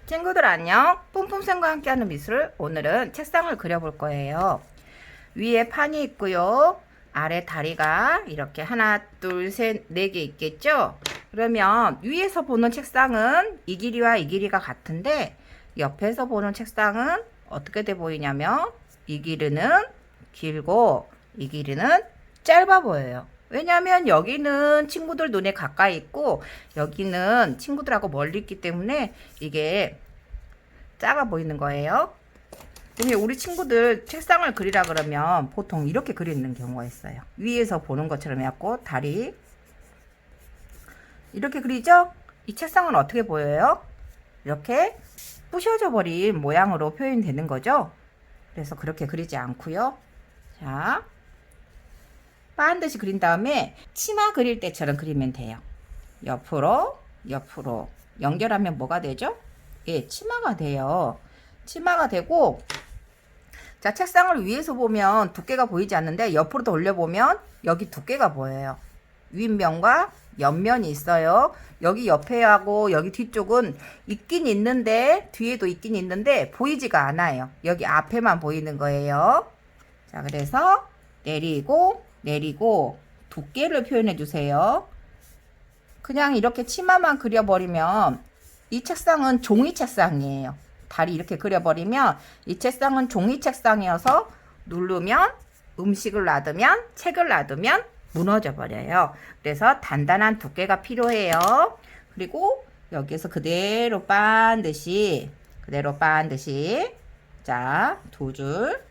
친구들 안녕. 뿜뿜쌤과 함께하는 미술. 오늘은 책상을 그려볼 거예요. 위에 판이 있고요. 아래 다리가 이렇게 하나 둘 셋 네 개 있겠죠. 그러면 위에서 보는 책상은 이 길이와 이 길이가 같은데 옆에서 보는 책상은 어떻게 돼 보이냐면 이 길이는 길고 이 길이는 짧아 보여요. 왜냐하면 여기는 친구들 눈에 가까이 있고 여기는 친구들하고 멀리 있기 때문에 이게 작아 보이는 거예요. 근데 우리 친구들 책상을 그리라 그러면 보통 이렇게 그리는 경우가 있어요. 위에서 보는 것처럼 해갖고 다리 이렇게 그리죠? 이 책상은 어떻게 보여요? 이렇게 부셔져 버린 모양으로 표현되는 거죠. 그래서 그렇게 그리지 않고요. 자, 반드시 그린 다음에 치마 그릴 때처럼 그리면 돼요. 옆으로 옆으로 연결하면 뭐가 되죠? 예, 치마가 돼요. 치마가 되고, 자, 책상을 위에서 보면 두께가 보이지 않는데 옆으로 돌려보면 여기 두께가 보여요. 윗면과 옆면이 있어요. 여기 옆에하고 여기 뒤쪽은 있긴 있는데 뒤에도 있긴 있는데 보이지가 않아요. 여기 앞에만 보이는 거예요. 자, 그래서 내리고 내리고 두께를 표현해 주세요. 그냥 이렇게 치마만 그려버리면 이 책상은 종이 책상이에요. 다리 이렇게 그려버리면 이 책상은 종이 책상이어서 누르면 음식을 놔두면 책을 놔두면 무너져 버려요. 그래서 단단한 두께가 필요해요. 그리고 여기서 그대로 반드시 자, 두 줄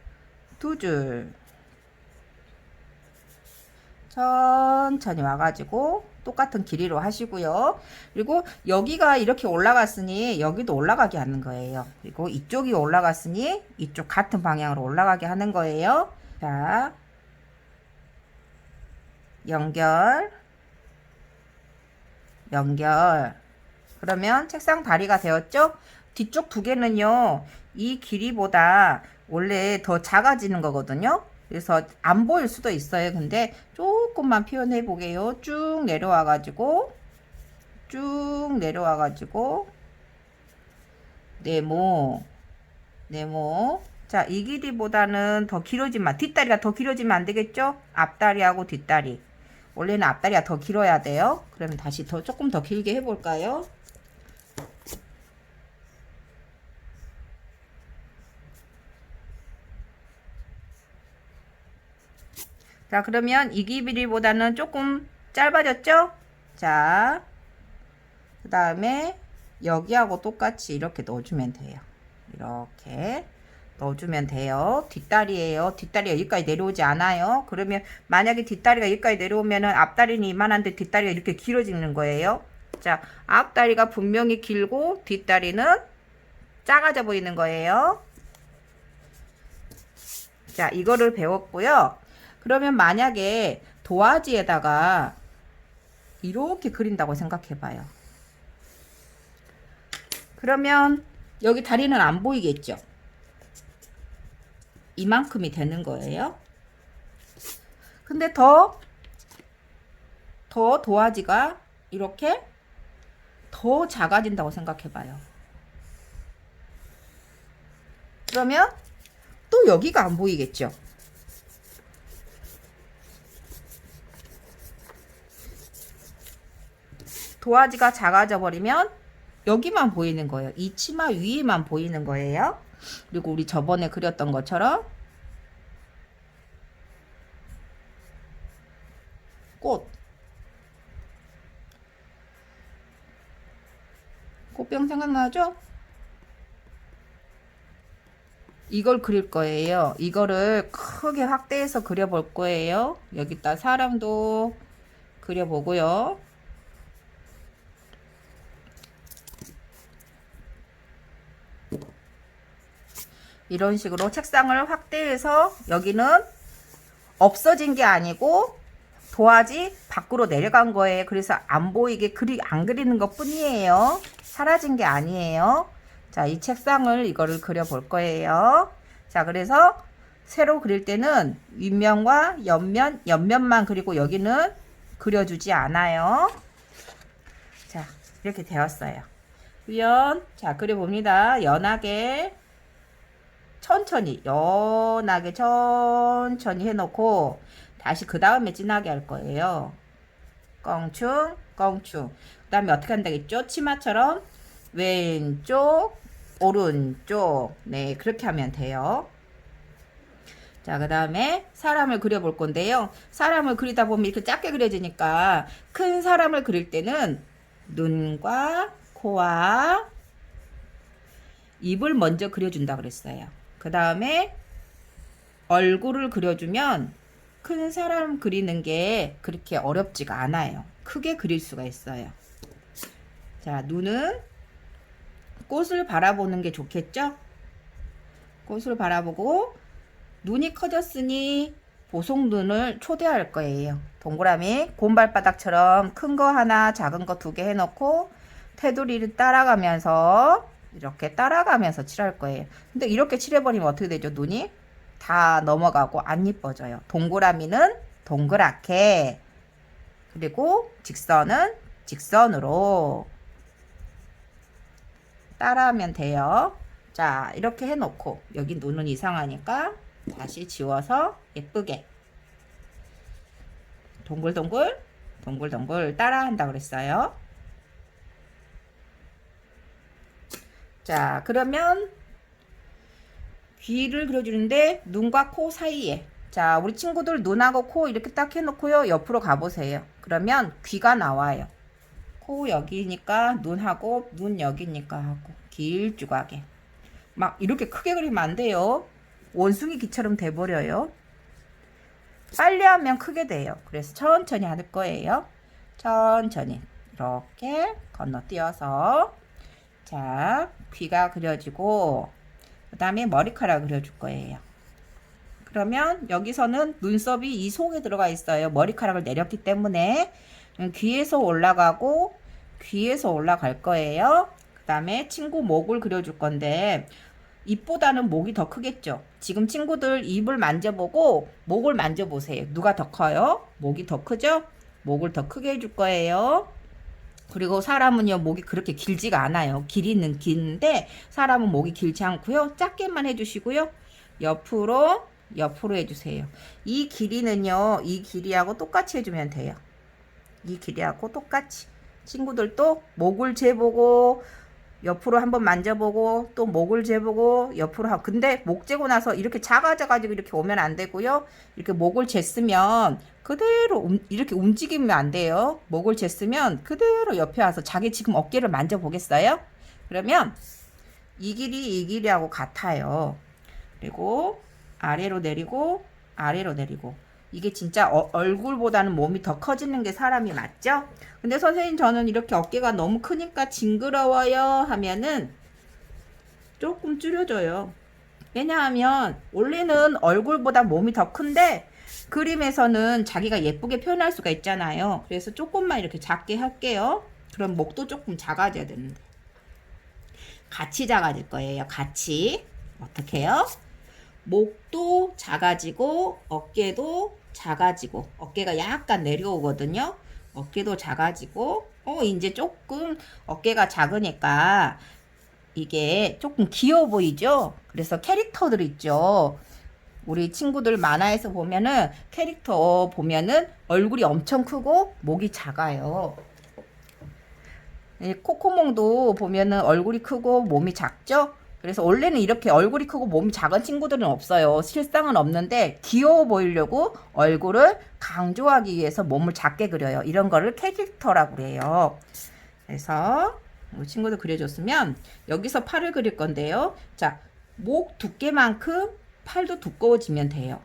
천천히 와가지고 똑같은 길이로 하시고요. 그리고 여기가 이렇게 올라갔으니 여기도 올라가게 하는 거예요. 그리고 이쪽이 올라갔으니 이쪽 같은 방향으로 올라가게 하는 거예요. 자, 연결. 그러면 책상 다리가 되었죠? 뒤쪽 두 개는요, 이 길이보다 원래 더 작아지는 거거든요. 그래서 안 보일 수도 있어요. 근데 조금만 표현해 보게요. 쭉 내려와 가지고 네모. 자, 이 길이보다는 더 길어지면 뒷다리가 더 길어지면 안 되겠죠? 앞다리하고 뒷다리. 원래는 앞다리가 더 길어야 돼요. 그러면 다시 조금 더 길게 해 볼까요? 자, 그러면 이 길이보다는 조금 짧아졌죠? 자, 그 다음에 여기하고 똑같이 이렇게 넣어주면 돼요. 이렇게 넣어주면 돼요. 뒷다리예요. 뒷다리가 여기까지 내려오지 않아요. 그러면 만약에 뒷다리가 여기까지 내려오면은 앞다리는 이만한데 뒷다리가 이렇게 길어지는 거예요. 자, 앞다리가 분명히 길고 뒷다리는 작아져 보이는 거예요. 자, 이거를 배웠고요. 그러면 만약에 도화지에다가 이렇게 그린다고 생각해 봐요. 그러면 여기 다리는 안 보이겠죠? 이만큼이 되는 거예요. 근데 더 도화지가 이렇게 더 작아진다고 생각해 봐요. 그러면 또 여기가 안 보이겠죠? 도화지가 작아져 버리면 여기만 보이는 거예요. 이 치마 위에만 보이는 거예요. 그리고 우리 저번에 그렸던 것처럼 꽃병 생각나죠? 이걸 그릴 거예요. 이거를 크게 확대해서 그려볼 거예요. 여기다 사람도 그려보고요. 이런 식으로 책상을 확대해서 여기는 없어진 게 아니고 도화지 밖으로 내려간 거예요. 그래서 안 보이게 안 그리는 것 뿐이에요. 사라진 게 아니에요. 자, 이 책상을 이거를 그려 볼 거예요. 자, 그래서 세로 그릴 때는 윗면과 옆면만 그리고 여기는 그려주지 않아요. 자, 이렇게 되었어요. 자, 그려봅니다. 연하게, 천천히, 연하게, 천천히 해놓고, 다시 그 다음에 진하게 할 거예요. 껑충, 껑충. 그 다음에 어떻게 한다겠죠? 치마처럼, 왼쪽, 오른쪽. 네, 그렇게 하면 돼요. 자, 그 다음에 사람을 그려볼 건데요. 사람을 그리다 보면 이렇게 작게 그려지니까 큰 사람을 그릴 때는 눈과 코와 입을 먼저 그려준다 그랬어요. 그 다음에 얼굴을 그려주면 큰 사람 그리는 게 그렇게 어렵지가 않아요. 크게 그릴 수가 있어요. 자, 눈은 꽃을 바라보는 게 좋겠죠? 꽃을 바라보고 눈이 커졌으니 보송눈을 초대할 거예요. 동그라미 곰발바닥처럼 큰 거 하나 작은 거 2개 해놓고 테두리를 따라가면서 이렇게 따라가면서 칠할 거예요. 근데 이렇게 칠해버리면 어떻게 되죠? 눈이 다 넘어가고 안 예뻐져요. 동그라미는 동그랗게, 그리고 직선은 직선으로 따라하면 돼요. 자, 이렇게 해놓고 여기 눈은 이상하니까 다시 지워서 예쁘게 동글동글 동글동글 따라 한다 그랬어요. 자, 그러면 귀를 그려주는데 눈과 코 사이에, 자, 우리 친구들 눈하고 코 이렇게 딱 해놓고요, 옆으로 가보세요. 그러면 귀가 나와요. 코 여기니까 눈하고, 눈 여기니까 하고, 길쭉하게. 막 이렇게 크게 그리면 안 돼요. 원숭이 귀처럼 돼버려요. 빨리 하면 크게 돼요. 그래서 천천히 할 거예요. 천천히 이렇게 건너뛰어서, 자, 귀가 그려지고 그 다음에 머리카락 그려줄 거예요. 그러면 여기서는 눈썹이 이 속에 들어가 있어요. 머리카락을 내렸기 때문에 귀에서 올라가고 귀에서 올라갈 거예요. 그 다음에 친구 목을 그려줄 건데 입보다는 목이 더 크겠죠. 지금 친구들 입을 만져보고 목을 만져보세요. 누가 더 커요? 목이 더 크죠? 목을 더 크게 해줄 거예요. 그리고 사람은요, 목이 그렇게 길지가 않아요. 길이는 긴데 사람은 목이 길지 않고요. 작게만 해주시고요. 옆으로 해주세요. 이 길이는요, 이 길이하고 똑같이 해주면 돼요. 이 길이하고 똑같이. 친구들도 목을 재보고 옆으로 한번 만져보고 또 목을 재보고 옆으로 하고, 근데 목 재고 나서 이렇게 작아져가지고 이렇게 오면 안 되고요. 이렇게 목을 쟀으면 그대로 이렇게 움직이면 안 돼요. 목을 쟀으면 그대로 옆에 와서 자기 지금 어깨를 만져보겠어요? 그러면 이 길이하고 같아요. 그리고 아래로 내리고 아래로 내리고. 이게 진짜 얼굴보다는 몸이 더 커지는 게 사람이 맞죠? 근데 선생님, 저는 이렇게 어깨가 너무 크니까 징그러워요 하면은 조금 줄여줘요. 왜냐하면 원래는 얼굴보다 몸이 더 큰데 그림에서는 자기가 예쁘게 표현할 수가 있잖아요. 그래서 조금만 이렇게 작게 할게요. 그럼 목도 조금 작아져야 되는데 같이 작아질 거예요. 같이. 어떻게 해요? 목도 작아지고 어깨도 작아지고, 어깨가 약간 내려오거든요. 어깨도 작아지고, 이제 조금 어깨가 작으니까 이게 조금 귀여워 보이죠? 그래서 캐릭터들 있죠. 우리 친구들 만화에서 보면은 캐릭터 보면은 얼굴이 엄청 크고 목이 작아요. 코코몽도 보면은 얼굴이 크고 몸이 작죠? 그래서 원래는 이렇게 얼굴이 크고 몸이 작은 친구들은 없어요. 실상은 없는데 귀여워 보이려고 얼굴을 강조하기 위해서 몸을 작게 그려요. 이런 거를 캐릭터라고 그래요. 그래서 우리 친구들 그려줬으면 여기서 팔을 그릴 건데요. 자, 목 두께만큼 팔도 두꺼워지면 돼요.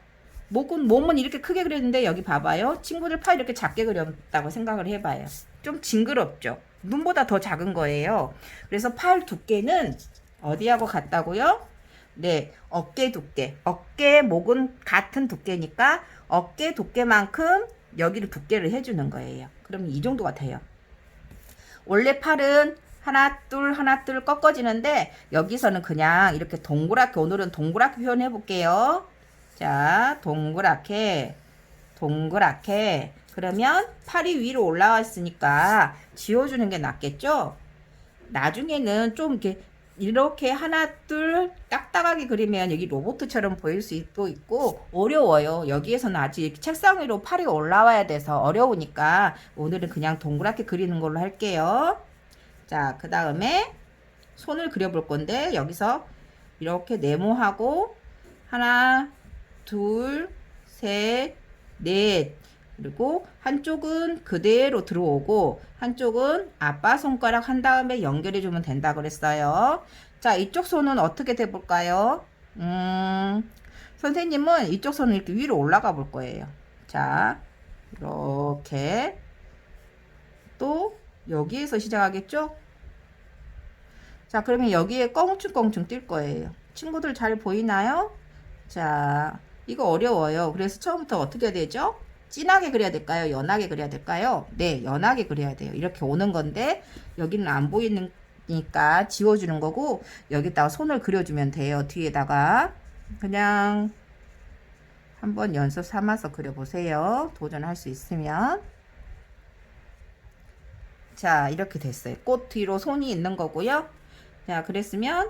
몸은 이렇게 크게 그렸는데 여기 봐봐요. 친구들 팔 이렇게 작게 그렸다고 생각을 해봐요. 좀 징그럽죠? 눈보다 더 작은 거예요. 그래서 팔 두께는 어디하고 같다고요? 네, 어깨 두께. 어깨, 목은 같은 두께니까 어깨 두께만큼 여기를 두께를 해주는 거예요. 그럼 이 정도가 돼요. 원래 팔은 하나 둘 꺾어지는데 여기서는 그냥 이렇게 동그랗게, 오늘은 동그랗게 표현해 볼게요. 자, 동그랗게. 그러면 팔이 위로 올라왔으니까 지워주는 게 낫겠죠? 나중에는 좀 이렇게 하나 둘 딱딱하게 그리면 여기 로봇처럼 보일 수도 있고 어려워요. 여기에서는 아직 책상 위로 팔이 올라와야 돼서 어려우니까 오늘은 그냥 동그랗게 그리는 걸로 할게요. 자, 그 다음에 손을 그려볼 건데 여기서 이렇게 네모하고 하나, 둘, 셋, 넷, 그리고 한쪽은 그대로 들어오고 한쪽은 아빠 손가락 한 다음에 연결해 주면 된다 그랬어요. 자, 이쪽 손은 어떻게 돼 볼까요? 선생님은 이쪽 손은 이렇게 위로 올라가 볼 거예요. 자, 이렇게 또 여기에서 시작하겠죠? 자, 그러면 여기에 껑충껑충 뛸 거예요. 친구들 잘 보이나요? 자, 이거 어려워요. 그래서 처음부터 어떻게 해야 되죠? 진하게 그려야 될까요? 연하게 그려야 될까요? 네, 연하게 그려야 돼요. 이렇게 오는 건데 여기는 안 보이니까 지워주는 거고 여기다가 손을 그려주면 돼요. 뒤에다가 그냥 한번 연습 삼아서 그려보세요. 도전할 수 있으면. 자, 이렇게 됐어요. 꽃 뒤로 손이 있는 거고요. 자, 그랬으면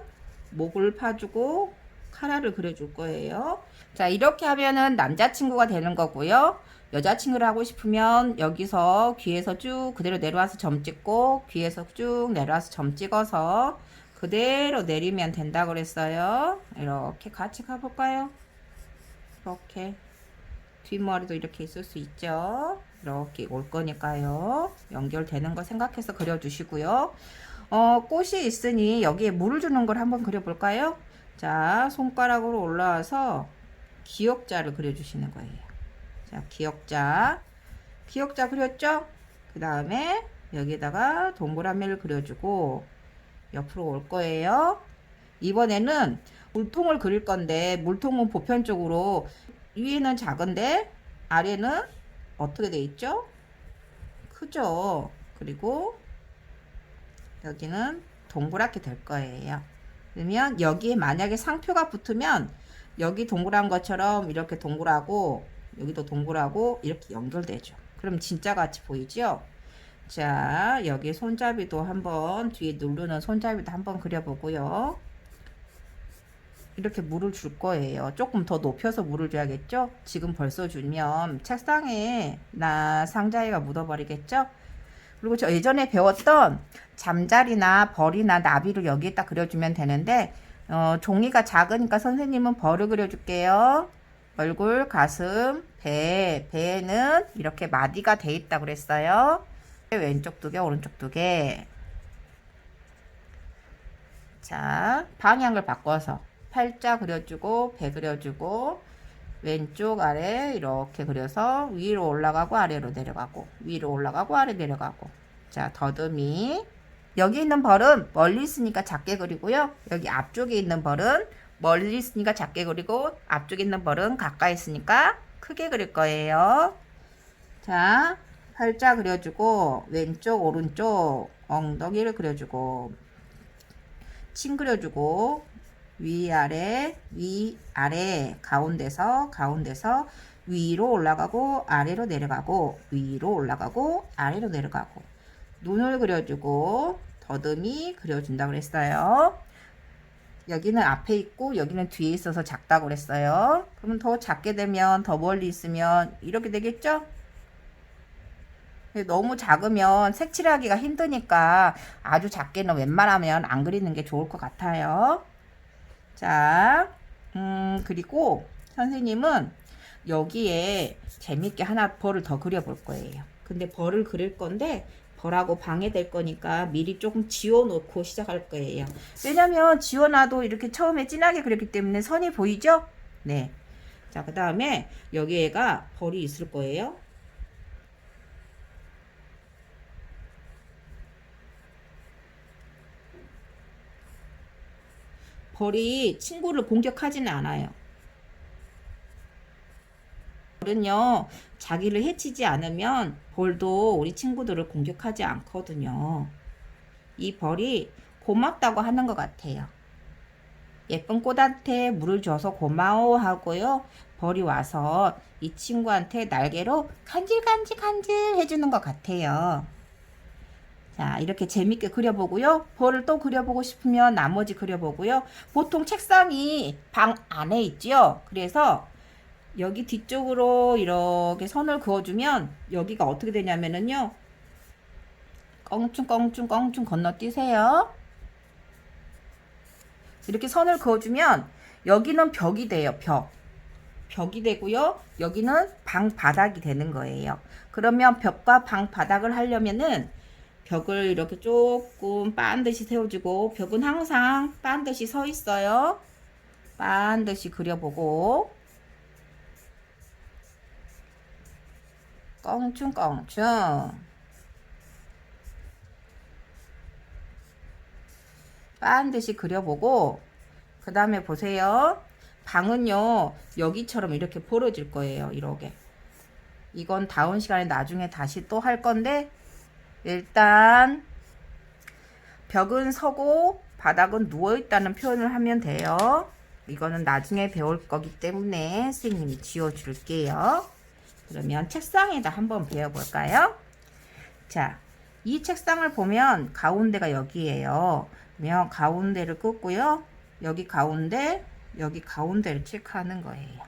목을 파주고 카라를 그려줄 거예요. 자, 이렇게 하면은 남자친구가 되는 거고요. 여자친구를 하고 싶으면 여기서 귀에서 쭉 그대로 내려와서 점 찍고 귀에서 쭉 내려와서 점 찍어서 그대로 내리면 된다고 그랬어요. 이렇게 같이 가볼까요? 이렇게 뒷머리도 이렇게 있을 수 있죠. 이렇게 올 거니까요. 연결되는 거 생각해서 그려주시고요. 꽃이 있으니 여기에 물을 주는 걸 한번 그려볼까요? 자, 손가락으로 올라와서 기역자를 그려주시는 거예요. 자, 기역자 그렸죠? 그 다음에 여기다가 동그라미를 그려주고 옆으로 올 거예요. 이번에는 물통을 그릴 건데 물통은 보편적으로 위에는 작은데 아래는 어떻게 돼 있죠? 크죠? 그리고 여기는 동그랗게 될 거예요. 그러면 여기에 만약에 상표가 붙으면 여기 동그란 것처럼 이렇게 동그라고 여기도 동그라고 이렇게 연결되죠. 그럼 진짜 같이 보이죠? 자, 여기 손잡이도 한번 뒤에 누르는 손잡이도 한번 그려보고요. 이렇게 물을 줄 거예요. 조금 더 높여서 물을 줘야겠죠? 지금 벌써 주면 책상에 나 상자에가 묻어버리겠죠? 그리고 저 예전에 배웠던 잠자리나 벌이나 나비를 여기에다 그려주면 되는데 종이가 작으니까 선생님은 벌을 그려줄게요. 얼굴, 가슴, 배에는 이렇게 마디가 돼 있다 그랬어요. 왼쪽 2개, 오른쪽 2개. 자, 방향을 바꿔서 팔자 그려주고 배 그려주고 왼쪽 아래 이렇게 그려서 위로 올라가고 아래로 내려가고 위로 올라가고 아래 내려가고. 자, 더듬이. 여기 있는 벌은 멀리 있으니까 작게 그리고요. 여기 앞쪽에 있는 벌은 멀리 있으니까 작게 그리고 앞쪽에 있는 벌은 가까이 있으니까 크게 그릴 거예요. 자, 팔자 그려주고 왼쪽 오른쪽 엉덩이를 그려주고 침 그려주고 위아래 위아래 가운데서 위로 올라가고 아래로 내려가고 위로 올라가고 아래로 내려가고 눈을 그려주고 더듬이 그려준다고 그랬어요. 여기는 앞에 있고 여기는 뒤에 있어서 작다고 그랬어요. 그러면 더 작게 되면 더 멀리 있으면 이렇게 되겠죠? 너무 작으면 색칠하기가 힘드니까 아주 작게는 웬만하면 안 그리는 게 좋을 것 같아요. 자, 그리고 선생님은 여기에 재밌게 하나 벌을 더 그려볼 거예요. 근데 벌을 그릴 건데 벌하고 방해될 거니까 미리 조금 지워놓고 시작할 거예요. 왜냐면 지워놔도 이렇게 처음에 진하게 그렸기 때문에 선이 보이죠? 네. 자, 그 다음에 여기에가 벌이 있을 거예요. 벌이 친구를 공격하지는 않아요. 벌은요, 자기를 해치지 않으면 벌도 우리 친구들을 공격하지 않거든요. 이 벌이 고맙다고 하는 것 같아요. 예쁜 꽃한테 물을 줘서 고마워 하고요. 벌이 와서 이 친구한테 날개로 간질간질 해주는 것 같아요. 자, 이렇게 재밌게 그려보고요. 볼을 또 그려보고 싶으면 나머지 그려보고요. 보통 책상이 방 안에 있죠. 그래서 여기 뒤쪽으로 이렇게 선을 그어주면 여기가 어떻게 되냐면은요. 껑충 건너뛰세요. 이렇게 선을 그어주면 여기는 벽이 돼요. 벽이 되고요. 여기는 방 바닥이 되는 거예요. 그러면 벽과 방 바닥을 하려면은 벽을 이렇게 조금 반드시 세워주고, 벽은 항상 반드시 서 있어요. 반드시 그려보고, 껑충 반드시 그려보고, 그 다음에 보세요. 방은요, 여기처럼 이렇게 벌어질 거예요. 이렇게. 이건 다음 시간에 나중에 다시 또 할 건데, 일단 벽은 서고 바닥은 누워있다는 표현을 하면 돼요. 이거는 나중에 배울 거기 때문에 선생님이 지워줄게요. 그러면 책상에다 한번 배워볼까요? 자, 이 책상을 보면 가운데가 여기에요. 그러면 가운데를 긋고요. 여기 가운데를 체크하는 거예요.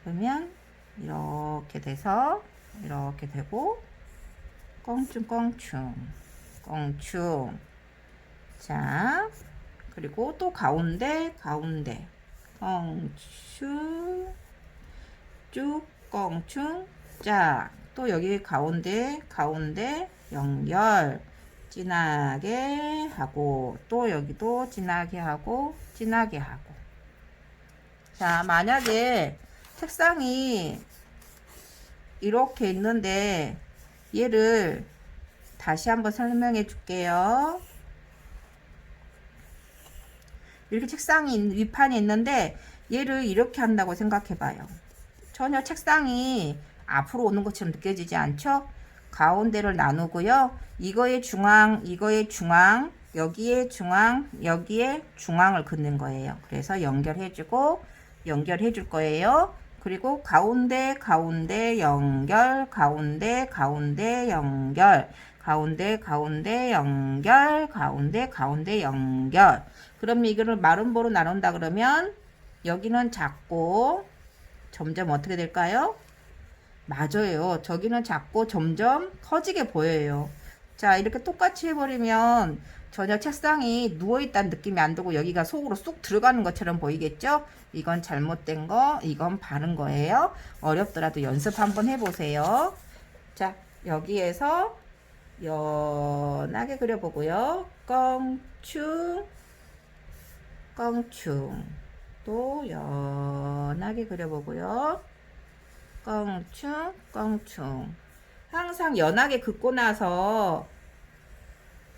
그러면 이렇게 돼서 이렇게 되고, 껑충. 자, 그리고 또 가운데. 껑충, 쭉, 껑충, 짝. 또 여기 가운데 연결. 진하게 하고, 또 여기도 진하게 하고. 자, 만약에 책상이 이렇게 있는데, 얘를 다시 한번 설명해 줄게요. 이렇게 책상이 윗판에 있는데 얘를 이렇게 한다고 생각해 봐요. 전혀 책상이 앞으로 오는 것처럼 느껴지지 않죠? 가운데를 나누고요. 이거의 중앙, 여기에 중앙을 긋는 거예요. 그래서 연결해 줄 거예요. 그리고 가운데 연결, 가운데 연결, 가운데 연결. 그럼 이거를 마름모로 나눈다 그러면 여기는 작고 점점 어떻게 될까요? 맞아요. 저기는 작고 점점 커지게 보여요. 자, 이렇게 똑같이 해버리면 전혀 책상이 누워있다는 느낌이 안 들고 여기가 속으로 쑥 들어가는 것처럼 보이겠죠? 이건 잘못된 거, 이건 바른 거예요. 어렵더라도 연습 한번 해보세요. 자, 여기에서 연하게 그려보고요. 껑충. 또 연하게 그려보고요. 껑충. 항상 연하게 긋고 나서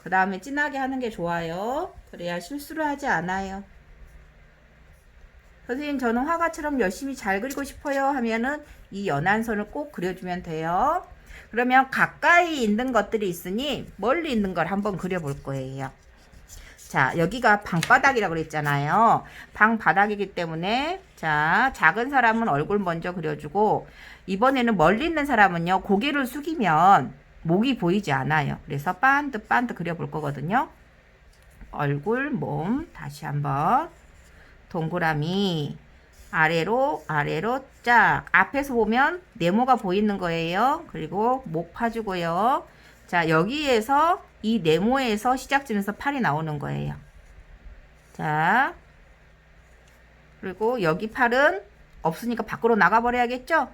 그 다음에 진하게 하는 게 좋아요. 그래야 실수를 하지 않아요. 선생님, 저는 화가처럼 열심히 잘 그리고 싶어요 하면은 이 연한 선을 꼭 그려주면 돼요. 그러면 가까이 있는 것들이 있으니 멀리 있는 걸 한번 그려볼 거예요. 자, 여기가 방바닥이라고 그랬잖아요. 방바닥이기 때문에, 자, 작은 사람은 얼굴 먼저 그려주고, 이번에는 멀리 있는 사람은요, 고개를 숙이면 목이 보이지 않아요. 그래서 반듯 그려볼 거거든요. 얼굴, 몸, 다시 한번. 동그라미, 아래로 쫙. 앞에서 보면 네모가 보이는 거예요. 그리고 목 파주고요. 자, 여기에서 이 네모에서 시작점에서 팔이 나오는 거예요. 자, 그리고 여기 팔은 없으니까 밖으로 나가버려야겠죠?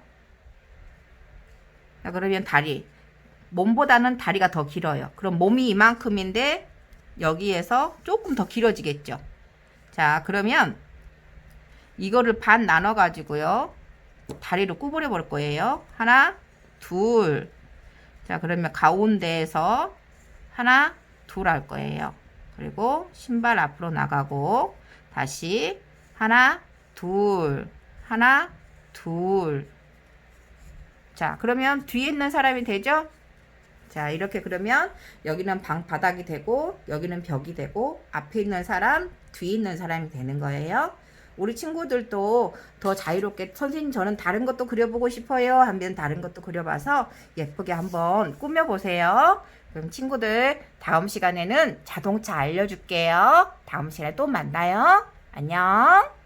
자, 그러면 다리. 몸보다는 다리가 더 길어요. 그럼 몸이 이만큼인데 여기에서 조금 더 길어지겠죠? 자, 그러면 이거를 반 나눠 가지고요. 다리를 구부려 볼 거예요. 하나, 둘. 자, 그러면 가운데에서 하나, 둘 할 거예요. 그리고 신발 앞으로 나가고 다시 하나, 둘. 자, 그러면 뒤에 있는 사람이 되죠? 자, 이렇게 그러면 여기는 방 바닥이 되고 여기는 벽이 되고 앞에 있는 사람, 뒤에 있는 사람이 되는 거예요. 우리 친구들도 더 자유롭게 선생님 저는 다른 것도 그려보고 싶어요 하면 다른 것도 그려봐서 예쁘게 한번 꾸며보세요. 그럼 친구들 다음 시간에는 자동차 알려줄게요. 다음 시간에 또 만나요. 안녕.